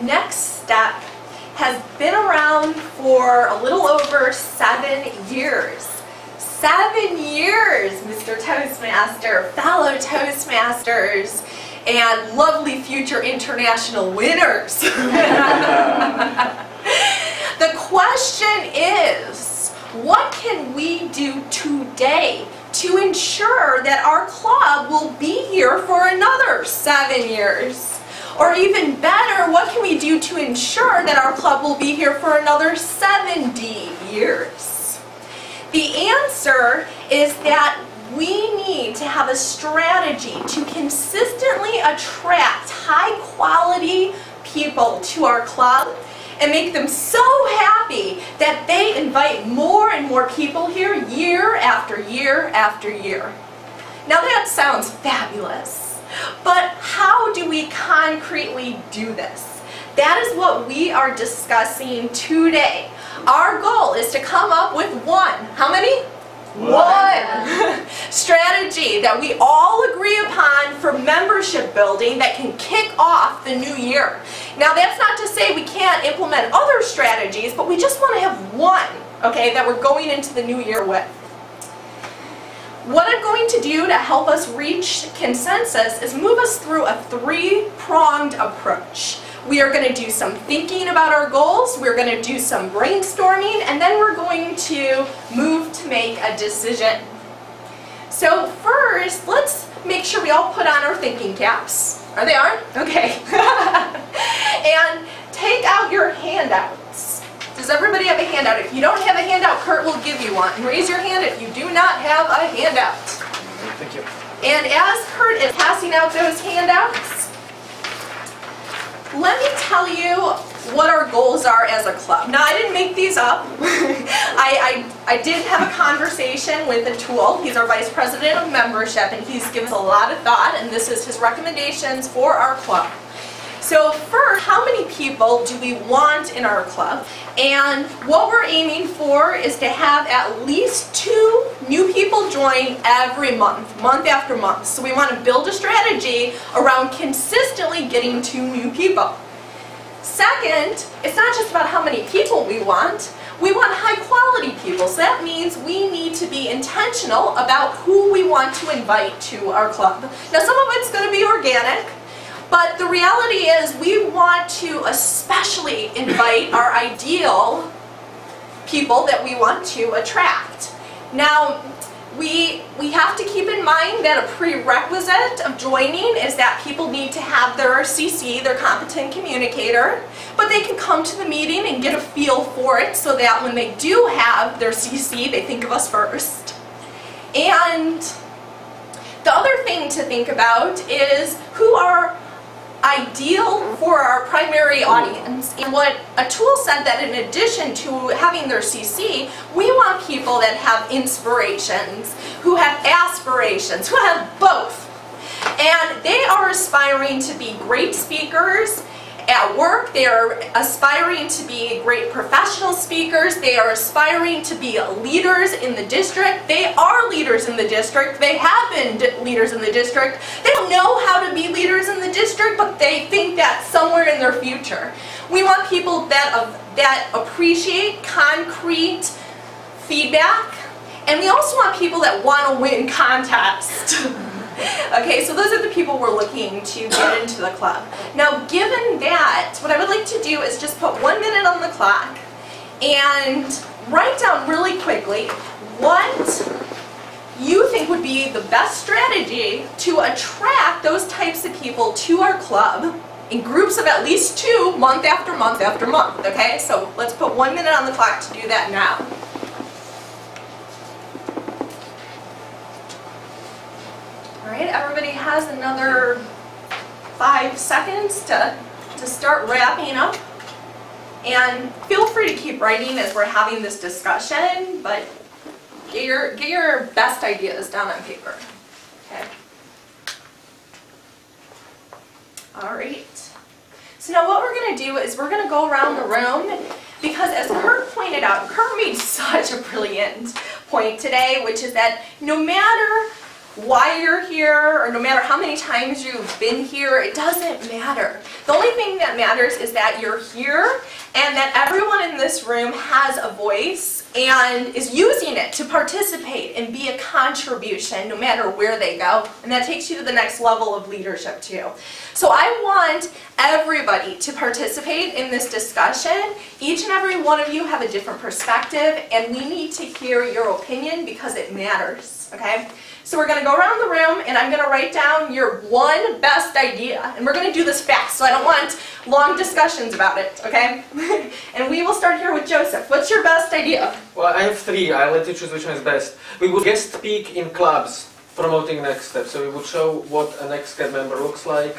Next Step has been around for a little over 7 years. 7 years, Mr. Toastmaster, fellow Toastmasters, and lovely future international winners. The question is, what can we do today to ensure that our club will be here for another 7 years? Or even better, what can we do to ensure that our club will be here for another 70 years? The answer is that we need to have a strategy to consistently attract high-quality people to our club and make them so happy that they invite more and more people here year after year after year. Now that sounds fabulous. But how do we concretely do this? That is what we are discussing today. Our goal is to come up with how many? One strategy that we all agree upon for membership building that can kick off the new year. Now that's not to say we can't implement other strategies, but we just want to have one, okay, that we're going into the new year with. What I'm going to do to help us reach consensus is move us through a three-pronged approach. We are going to do some thinking about our goals, we're going to do some brainstorming, and then we're going to move to make a decision. So first, let's make sure we all put on our thinking caps. Are they on? Okay. And take out your handouts. Does everybody have a handout? If you don't have a handout, Kurt will give you one. And raise your hand if you do not have a handout. Thank you. And as Kurt is passing out those handouts, let me tell you what our goals are as a club. Now, I didn't make these up. I did have a conversation with Atul. He's our Vice President of Membership, and he's given us a lot of thought, and this is his recommendations for our club. So first, how many people do we want in our club? And what we're aiming for is to have at least 2 new people join every month after month. So we want to build a strategy around consistently getting 2 new people. Second, it's not just about how many people we want high quality people. So that means we need to be intentional about who we want to invite to our club. Now some of it's going to be organic, but the reality is we want to especially invite our ideal people that we want to attract. Now, we have to keep in mind that a prerequisite of joining is that people need to have their CC, their Competent Communicator, but they can come to the meeting and get a feel for it so that when they do have their CC, they think of us first. And the other thing to think about is who are ideal for our primary audience. And what Atul said, that in addition to having their CC, we want people that have inspirations, who have aspirations, who have both. And they are aspiring to be great speakers at work, they are aspiring to be great professional speakers, they are aspiring to be leaders in the district, they are leaders in the district, they have been leaders in the district, they don't know how to be leaders in the district, but they think that somewhere in their future. We want people that appreciate concrete feedback, and we also want people that want to win contests. Okay, so those are the people we're looking to get into the club. Now, given that, what I would like to do is just put 1 minute on the clock and write down really quickly what you think would be the best strategy to attract those types of people to our club in groups of at least 2, month after month after month. Okay, so let's put 1 minute on the clock to do that now. Alright, everybody has another 5 seconds to start wrapping up. And feel free to keep writing as we're having this discussion, but get your best ideas down on paper. Okay. Alright. So now what we're going to do is we're going to go around the room, because as Kurt pointed out, Kurt made such a brilliant point today, which is that no matter why you're here, or no matter how many times you've been here, it doesn't matter. The only thing that matters is that you're here and that everyone in this room has a voice and is using it to participate and be a contribution no matter where they go. And that takes you to the next level of leadership too. So I want everybody to participate in this discussion. Each and every one of you have a different perspective, and we need to hear your opinion because it matters, okay? So we're going to go around the room, and I'm going to write down your one best idea. And we're going to do this fast, so I don't want long discussions about it, okay? And we will start here with Joseph. What's your best idea? Well, I have three. I'll let you choose which one is best. We would guest speak in clubs promoting Next Step. So we would show what a Next Step member looks like,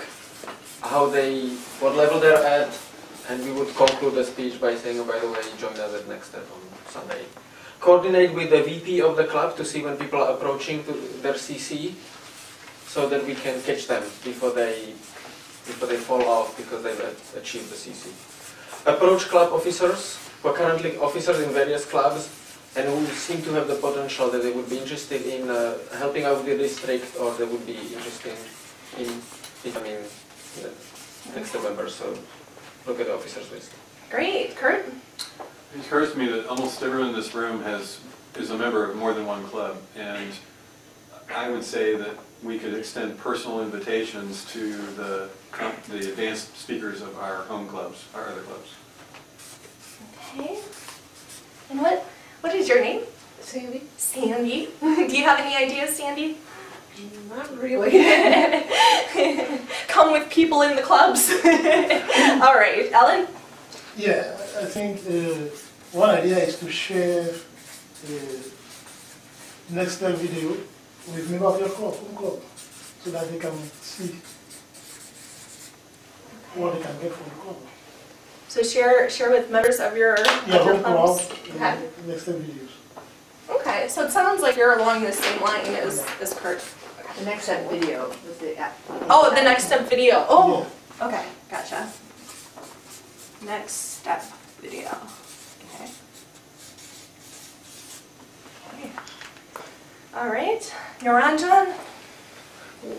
what level they're at, and we would conclude the speech by saying, oh, by the way, join us at Next Step on Sunday. Coordinate with the VP of the club to see when people are approaching to their CC, so that we can catch them before they fall off because they've achieved the CC. Approach club officers who are currently officers in various clubs and who seem to have the potential that they would be interested in helping out the district, or they would be interested in becoming Next Step members. So look at the officers list. Great. Kurt? It occurs to me that almost everyone in this room is a member of more than one club, and I would say that we could extend personal invitations to the advanced speakers of our home clubs, our other clubs. Okay. And what is your name? Sandy. Sandy. Do you have any ideas, Sandy? Not really. Come with people in the clubs. All right, Ellen? Yeah, I think one idea is to share Next Step video with members of your home club, so that they can see what they can get from the club. So share with members of your home clubs. club, Okay. Next Step videos. Okay, so it sounds like you're along the same line as Kurt. The Next Step video was the Oh, the Next Step video. Oh, yeah. Okay, gotcha. Next Step video. Okay. All right, Naranjan?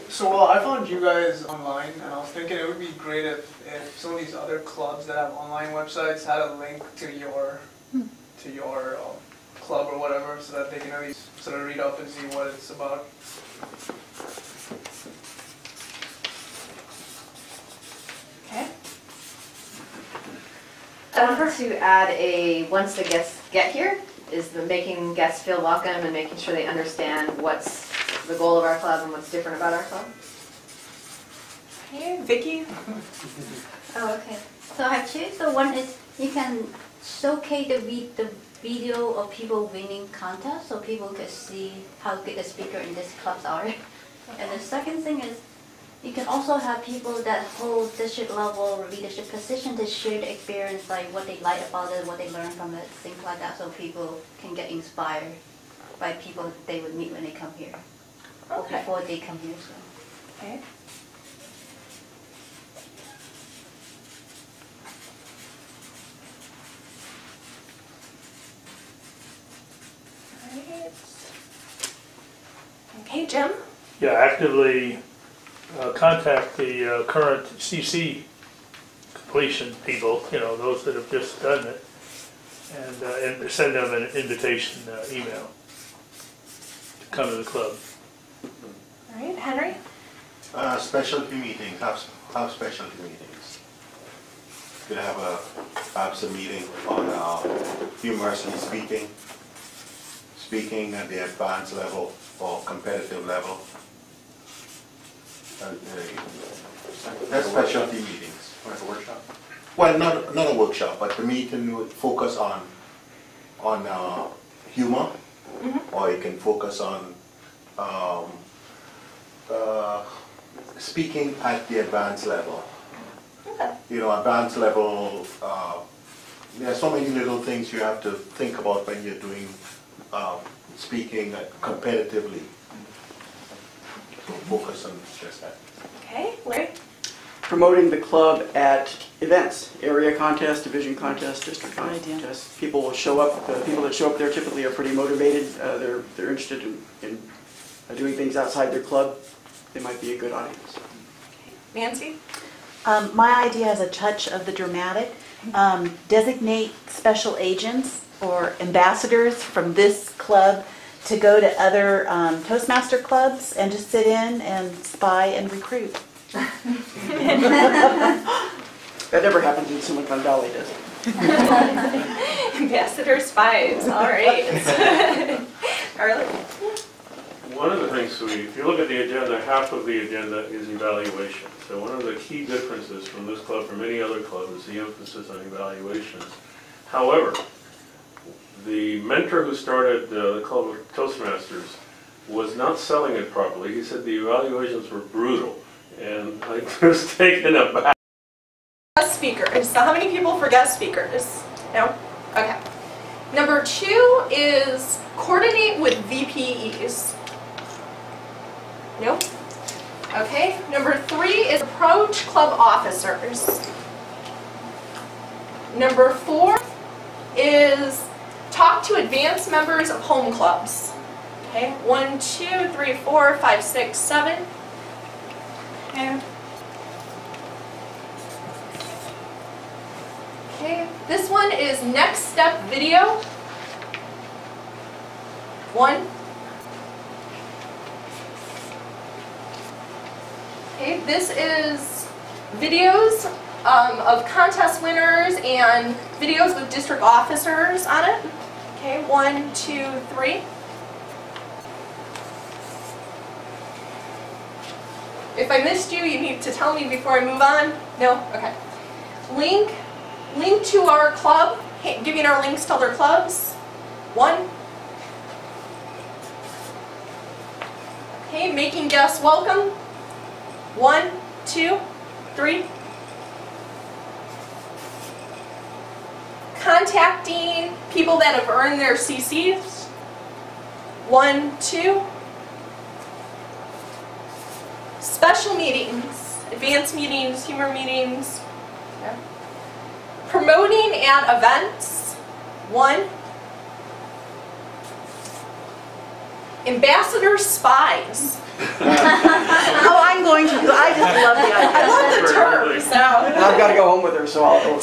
So I found you guys online, and I was thinking it would be great if some of these other clubs that have online websites had a link to your club or whatever, so that they can at least sort of read up and see what it's about. Okay. I want to add once the guests get here, is the making guests feel welcome and making sure they understand what's the goal of our club and what's different about our club. Hey, Vicky? Oh, okay. So I choose the one is you can showcase the video of people winning contests so people can see how good the speaker in this clubs are. And the second thing is you can also have people that hold district level leadership position to share the experience, like what they like about it, what they learn from it, things like that, so people can get inspired by people they would meet when they come here. Or before they come here. So. Okay. Alright. Okay, Jim? Yeah, actively contact the current CC completion people, those that have just done it, and send them an invitation email to come to the club. All right, Henry? Specialty meetings, have specialty meetings. You could have some meeting on humorously speaking at the advanced level or competitive level. That's specialty meetings. Like a workshop? Well, not a workshop, but the meeting would focus on humor, or you can focus on speaking at the advanced level. Okay. Advanced level, there are so many little things you have to think about when you're doing speaking competitively. Focus on just that. Okay, Larry? Promoting the club at events, area contests, division contests, district contests. People will show up. The people that show up there typically are pretty motivated. They're interested in doing things outside their club, they might be a good audience. Nancy? My idea has a touch of the dramatic. Designate special agents or ambassadors from this club to go to other Toastmaster clubs and just sit in and spy and recruit. That never happens in Silicon Valley, does it? Ambassador spies, all right. Carly? One of the things, if you look at the agenda, half of the agenda is evaluation. So one of the key differences from this club from any other club is the emphasis on evaluations. However, the mentor who started the Club of Toastmasters was not selling it properly. He said the evaluations were brutal, and I was taken aback. Guest speakers. So how many people for guest speakers? No? Okay. Number 2 is coordinate with VPEs. Nope. Okay. Number 3 is approach club officers. Number 4 is talk to advanced members of home clubs. Okay. 1, 2, 3, 4, 5, 6, 7. Okay. Okay, this one is Next Step Video. 1. Okay, this is videos of contest winners and videos with district officers on it. Okay, 1, 2, 3. If I missed you, you need to tell me before I move on. No? Okay. Link to our club, giving our links to other clubs. 1. Okay, making guests welcome. 1, 2, 3. Contacting people that have earned their CCs. 1, 2. Special meetings, advanced meetings, humor meetings. Okay. Promoting at events. 1. Ambassador spies. Oh, I'm going to. I just love the idea. I love the term. So. I've got to go home with her, so I'll.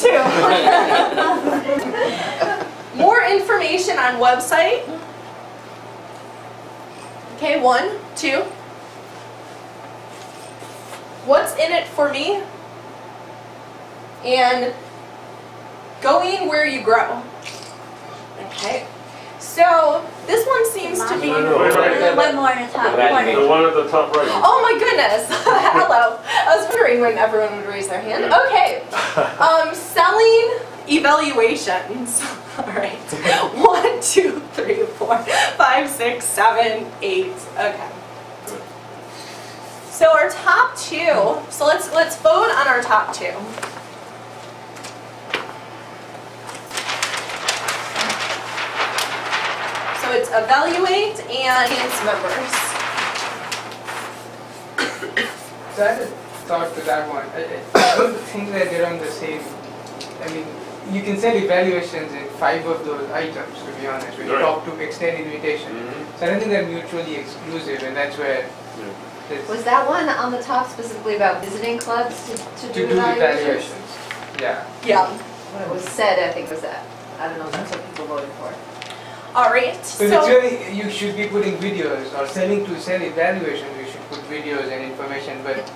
2. More information on website. Okay, 1, 2. What's in it for me? And going where you grow. Okay. So this one seems to be. One more in the top corner. The one at the top right. Oh my goodness! Hello. I was wondering when everyone would raise their hand. Okay. Selling evaluations. All right. 1, 2, 3, 4, 5, 6, 7, 8. Okay. So our top 2. So let's vote on our top 2. So it's evaluate and enhance members. So I had a thought to that one. I don't think that they're on the same. I mean, you can send evaluations in 5 of those items, to be honest, when you Right. talk to extend invitation. So I don't think they're mutually exclusive, and that's where Was that one on the top specifically about visiting clubs to do evaluations? Yeah. Yeah. What it was said, I think, was that. I don't know if that's what people voted for. All right. So it's really, you should be putting videos, or selling to sell evaluations, you should put videos and information, but,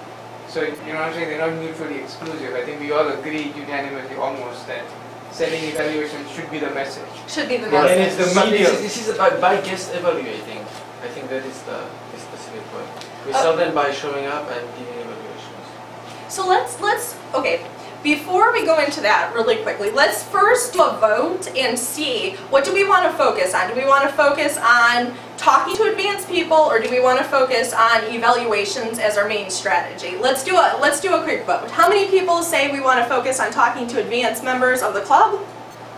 so you know what I'm saying, they're not mutually exclusive. I think we all agree unanimously almost that selling evaluations should be the message. Should be the And message. it's the But medium. this is about by guest evaluating. I think that is the specific point. We sell them by showing up and giving evaluations. So let's okay. Before we go into that really quickly, let's first do a vote and see what do we want to focus on. Do we want to focus on talking to advanced people, or do we want to focus on evaluations as our main strategy? Let's do a quick vote. How many people say we want to focus on talking to advanced members of the club?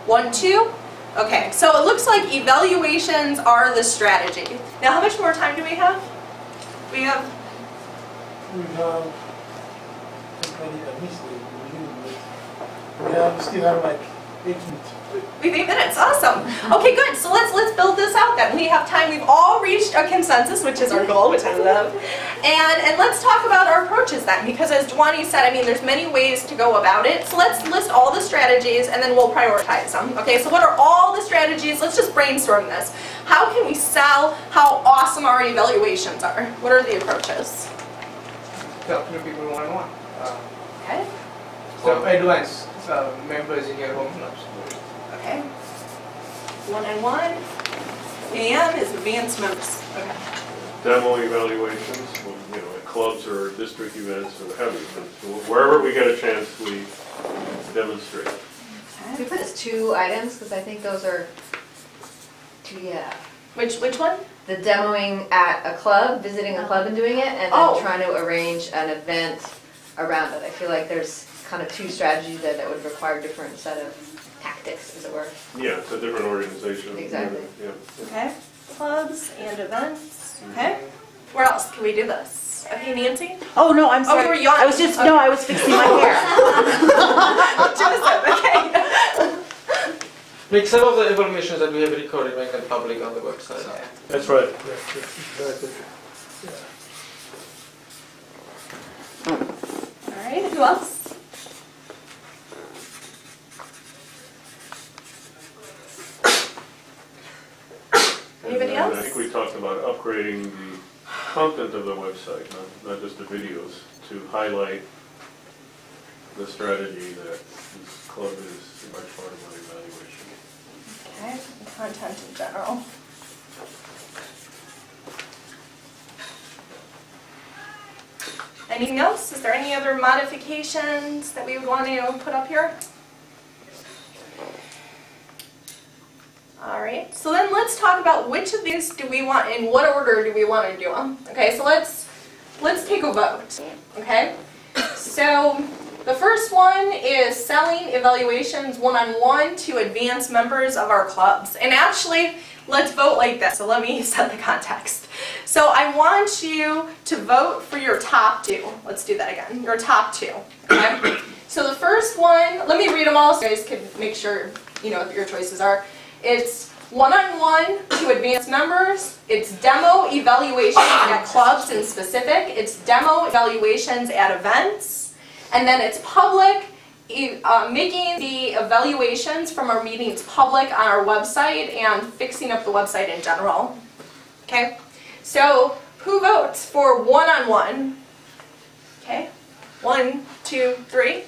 1, 2. Okay, so it looks like evaluations are the strategy. Now, how much more time do we have? We have. We still have like 8 minutes. We have 8 minutes, awesome. Okay, good, so let's build this out then. We have time, we've all reached a consensus, which is our goal, which I love. And let's talk about our approaches then, because as Dwani said, I mean, there's many ways to go about it. So let's list all the strategies and then we'll prioritize them. Okay, so what are all the strategies? Let's just brainstorm this. How can we sell how awesome our evaluations are? What are the approaches? Talk to people one-on-one. Okay. So advance members in your home clubs. Okay. One-on-one. AM is advanced members. Okay. Demo evaluations, you know, at clubs or district events or heavy events. So wherever we get a chance, we demonstrate. Can we put as 2 items, because I think those are, yeah. Which one? The demoing at a club, visiting a club and doing it, and then trying to arrange an event around it. I feel like there's kind of 2 strategies there that would require different set of tactics, as it were. Yeah, it's a different organization. Exactly. Yeah. Okay. Clubs and events. Okay. Where else can we do this? Okay, Nancy? Oh, no, I'm sorry. you were yawning. I was just, no, I was fixing my hair. Joseph, okay. Make some of the evaluations that we have recorded, make them public on the website. That's right. Yes, exactly. All right, who else? Anybody else? I think we talked about upgrading the content of the website, not just the videos, to highlight the strategy that this club is a large part of my evaluation. Okay, content in general. Anything else? Is there any other modifications that we would want to put up here? All right, so then let's talk about which of these do we want, in what order do we want to do them? Okay, so let's take a vote, okay? So the first one is selling evaluations one-on-one to advanced members of our clubs. And actually, let's vote like this, so let me set the context. So I want you to vote for your top 2. Let's do that again, your top 2, okay? So the first one, let me read them all so you guys can make sure you know what your choices are. It's one-on-one to advanced members, it's demo evaluations at clubs in specific, it's demo evaluations at events, and then it's public, making the evaluations from our meetings public on our website and fixing up the website in general. Okay, so who votes for one-on-one? Okay, 1, 2, 3.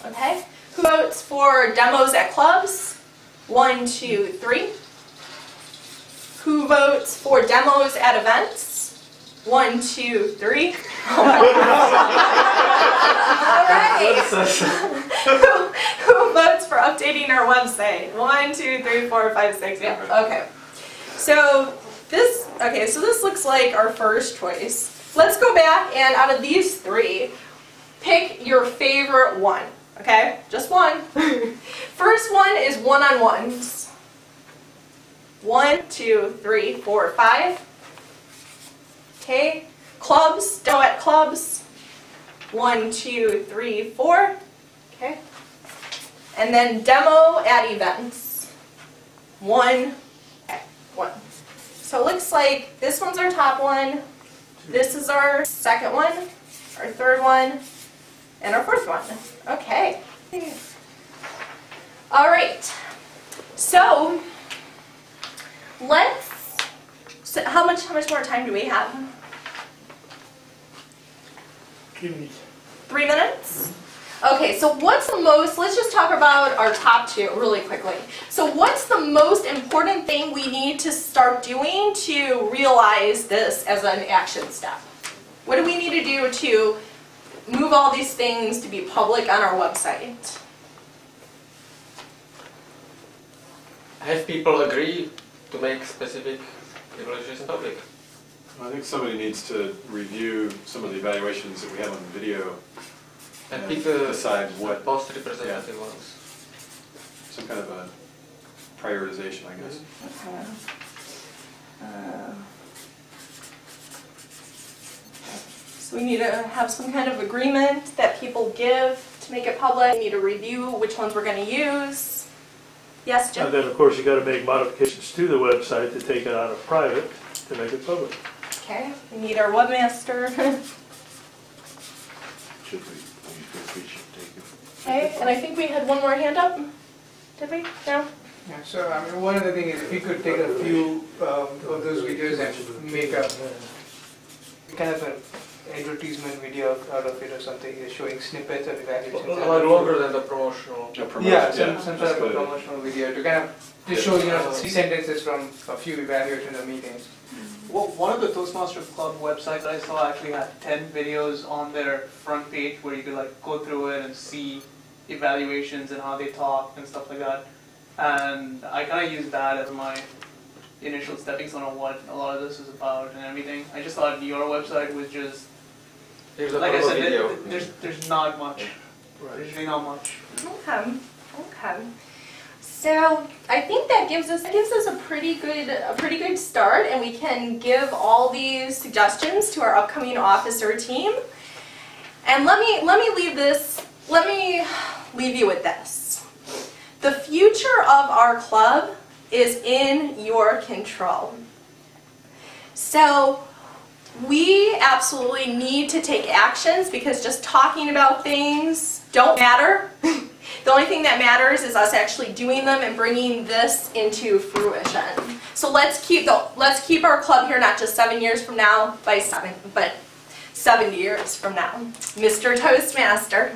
Okay, who votes for demos at clubs? 1, 2, 3. Who votes for demos at events? 1, 2, 3. Oh my God. All right. Who votes for updating our website? 1, 2, 3, 4, 5, 6. Yeah. Okay. So this looks like our first choice. Let's go back and out of these 3, pick your favorite one. Okay, just one. First one is one-on-ones. 1, 2, 3, 4, 5. Okay, clubs, demo at clubs. 1, 2, 3, 4. Okay, and then demo at events. 1. Okay, 1. So it looks like this one's our top one. This is our second one, our third one, and our fourth one. Okay. All right. So how much more time do we have? 3 minutes. 3 minutes? Okay, so what's the most, let's just talk about our top 2 really quickly. So what's the most important thing we need to start doing to realize this as an action step? What do we need to do to move all these things to be public on our website? Have people agree to make specific evaluations public? I think somebody needs to review some of the evaluations that we have on the video And pick the decide what, most representative ones. some kind of a prioritization, I guess. Okay. So we need to have some kind of agreement that people give to to make it public. We need to review which ones we're going to use. Yes, Jim? And then, of course, you gotta make modifications to the website to take it out of private to make it public. Okay, we need our webmaster. We should take it. Okay, and I think we had one more hand up. Did we? No? Yeah, so I mean, one of the things is if you could take a few of those videos and make a kind of an advertisement video out of it or something, showing snippets of evaluations. A lot longer than the promotional. Yeah, some sort of a promotional video to kind of just show, 3 sentences from a few evaluations or meetings. Well, one of the Toastmasters Club websites I saw actually had 10 videos on their front page where you could like go through it and see evaluations and how they talk and stuff like that. And I kind of used that as my initial stepping stone on what a lot of this is about and everything. I just thought your website was just, like I said, there's not much. Right. There's really not much. Okay. Okay. So I think that gives us a pretty good start, and we can give all these suggestions to our upcoming officer team. And let me leave you with this. The future of our club is in your control. So we absolutely need to take actions, because just talking about things don't matter. The only thing that matters is us actually doing them and bringing this into fruition. So let's keep our club here not just 7 years from now, but 70 years from now. Mr. Toastmaster.